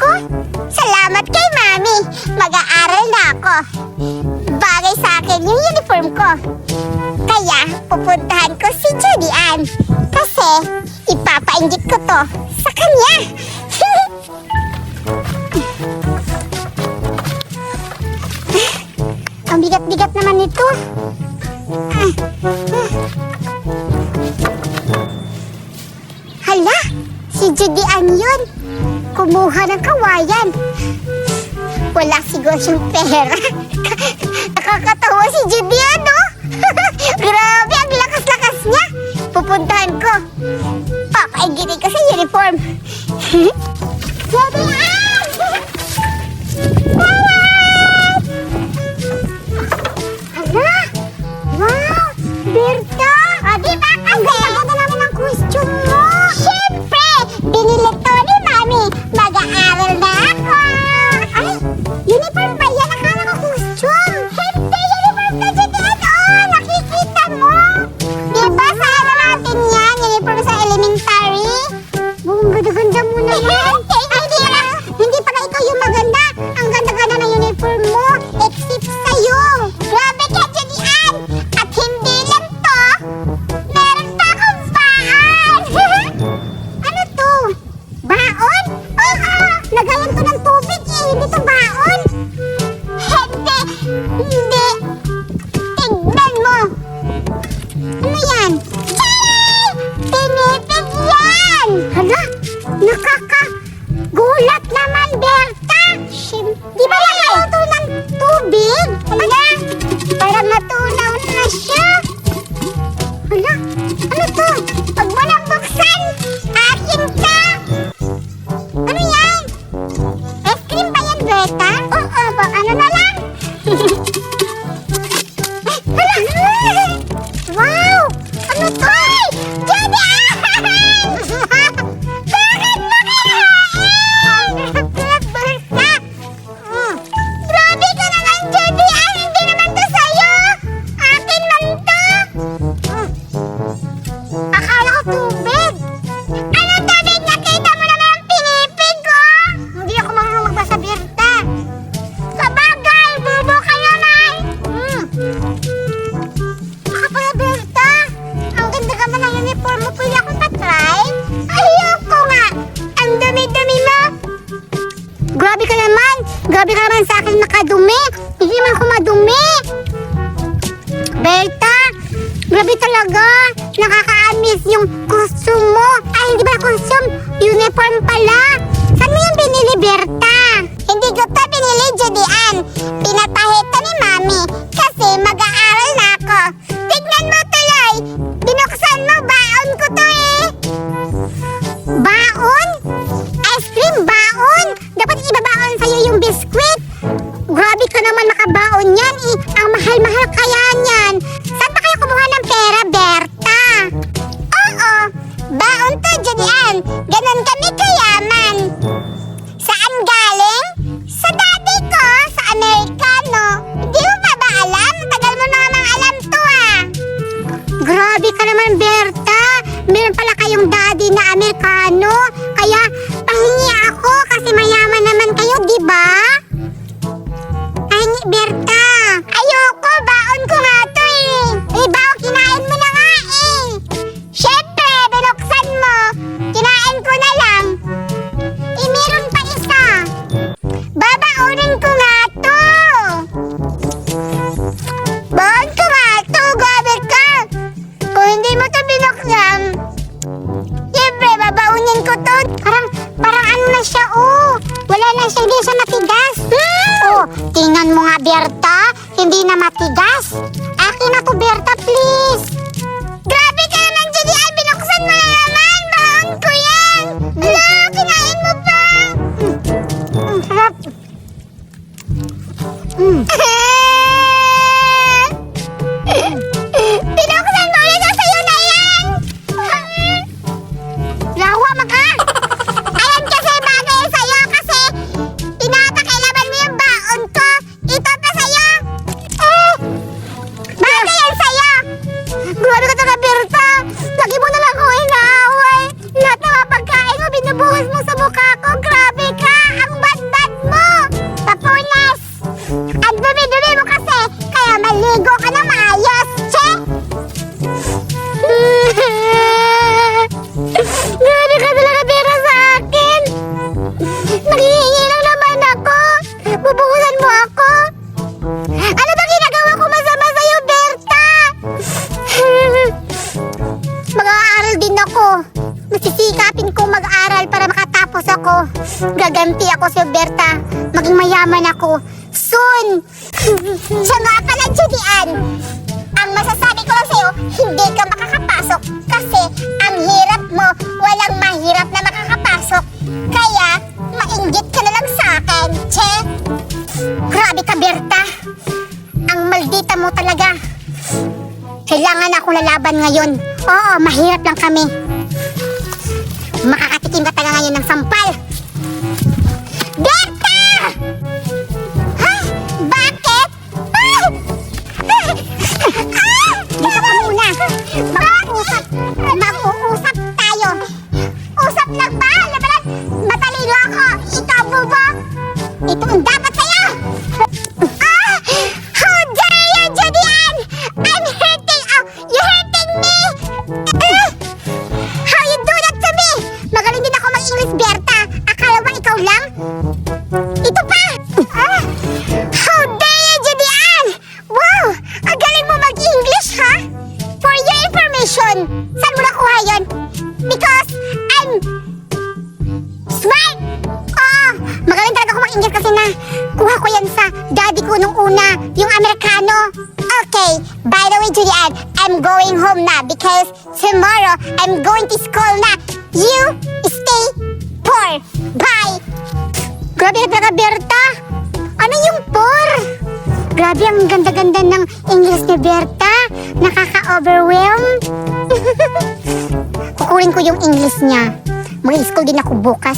Naku, salamat kay Mami. Mag-aaral na ako. Bagay sa akin yung uniform ko. Kaya pupuntahan ko si Judy Ann. Kasi ipapainggit ko to sa kanya. Ang bigat-bigat naman ito. Hala, si Judy Ann yun. Kumuha ng kawayan. Wala siguro siyang pera. Nakakatawa si Judy Ann, no? Grabe, ang lakas-lakas niya. Pupuntahan ko. Papaigilin ko sa uniform. Judy Ann! Hala! Wow! Berta! Di ba kasi? Ang ganda namin ng costume mo! Siyempre! Binili to ni Mami! Mag-aaral na ako! Ay! Uniform ba yan? Akala ko costume! Hindi! Uniform na dyan yan! Oh! Nakikita mo! Di ba sa ano natin yan? Uniform sa elementary? Ang ganda-ganda mo naman! Hindi pala ikaw yung maganda! Ang ganda-ganda ng uniform mo! Except sa'yo! Grabe ka, Judy Ann! At hindi lang to! Meron pa akong baon! Ano to? Baon? Oo! Lagayan ko ng tubig eh! Hindi to baon! Hindi! Hindi! Tignan mo! Ano yan? Yay! Pinipig yan! Hala! Nakaka-gulat naman, Berta! Di ba lagayan to ng tubig? Hala! Parang natunaw na siya! Hala! Ano to? Pag mo nang buksan, akin ka! Ano yan? Ice cream ba yan, Berta? Oo, ano na lang? Hala! Wow! Ano to? Judy Ann! Bakit mo kinain? Berta! Grabe ka naman, Judy Ann! Hindi naman to sa'yo! Akin man to! Akala ko tubig! Ano tubig? Nakita mo naman ang pinipig ko! Hindi ako marunong magbasa, Berta! Sabagay! Bobo ka naman! Baka pala, Berta! Ang ganda-ganda ng uniform mo. Pwede akong patry? Ayoko nga! Ang dumi-dumi mo! Grabe ka naman! Grabe ka naman sa akin nakadumi! Hindi naman ako madumi! Berta! Grabe talaga! Nakaka-miss yung costume mo! Ay, hindi ba costume? Uniform pala! Saan mo yung binili, Berta? Hindi ko to binili, Judy Ann! Pinatahi to ni Mami kasi mag-aaral na ako! Tignan mo tuloy! Binuksan mo, baon ko to eh! Baon? Ice cream baon? Dapat ibabaon sa'yo yung biskwit! Grabe ka naman nakabaon yan eh! Ang mahal-mahal kaya niyan! Saan ba kayo kumuha ng pera, Berta? Oo! Baon to, Judy Ann! Ganon kami kayaman! Saan galing? Sa daddy ko! Sa Amerikano! Di mo pa ba alam? Tagal mo na namang alam to ah! Grabe ka naman, Berta! Meron pala kayong daddy na Amerikano! Kaya pahingi ako kasi mayaman naman kayo, di ba? Pahingi, Berta! Ayoko! Baon ko nga to eh! Baon, kinain mo na nga eh! Syempre, binuksan mo! Kinain ko na lang! Meron pa isa! Babaonin ko nga to! Baon ko nga to! Grabe ka! Kung hindi mo to binuksan, siyempre, babaunin ko to. Parang ako. Masisikapin kong mag-aral para makatapos ako. Gaganti ako si Berta. Maging mayaman ako. Soon! Siya nga pala, Judy Ann. Ang masasabi ko lang sa'yo, hindi ka makakapasok kasi ang hirap mo, walang mahirap na makakapasok. Kaya, mainggit ka na lang sa akin, che? Grabe ka, Berta. Ang maldita mo talaga. Kailangan akong lalaban ngayon. Oo, mahirap lang kami. Makakatikim ka talaga ngayon ng sampal. Berta! Ha? Bakit? Ah! Dito ka muna. Mag-uusap tayo. Usap lang ba? Labanan, matalino ako. Ikaw, bubo. Ito ang dapat sa'yo. Ah! How dare you, Judy Ann? I'm hurting. Oh, you're hurting me. How you do that to me? Magaling din ako mag-English, Berta. Akala mo ikaw lang? Ito pa. Ah! How dare you, Judy Ann? Wow! Ang galing mo mag-English, ha? For your information, saan mo nakuha yun? Because I'm smart! Oo, magaling talaga ako mag-English kasi na kuha ko yan sa daddy ko nung una, yung Amerikano. Okay, by the way, Judy Ann, I'm going home na because tomorrow I'm going to school na. You stay poor. Bye! Grabe na talaga, Berta. Ano yung poor? Grabe, ang ganda-ganda ng English ni Berta. Nakaka-overwhelm. Kukurin ko yung English niya. Mag-school din ako bukas.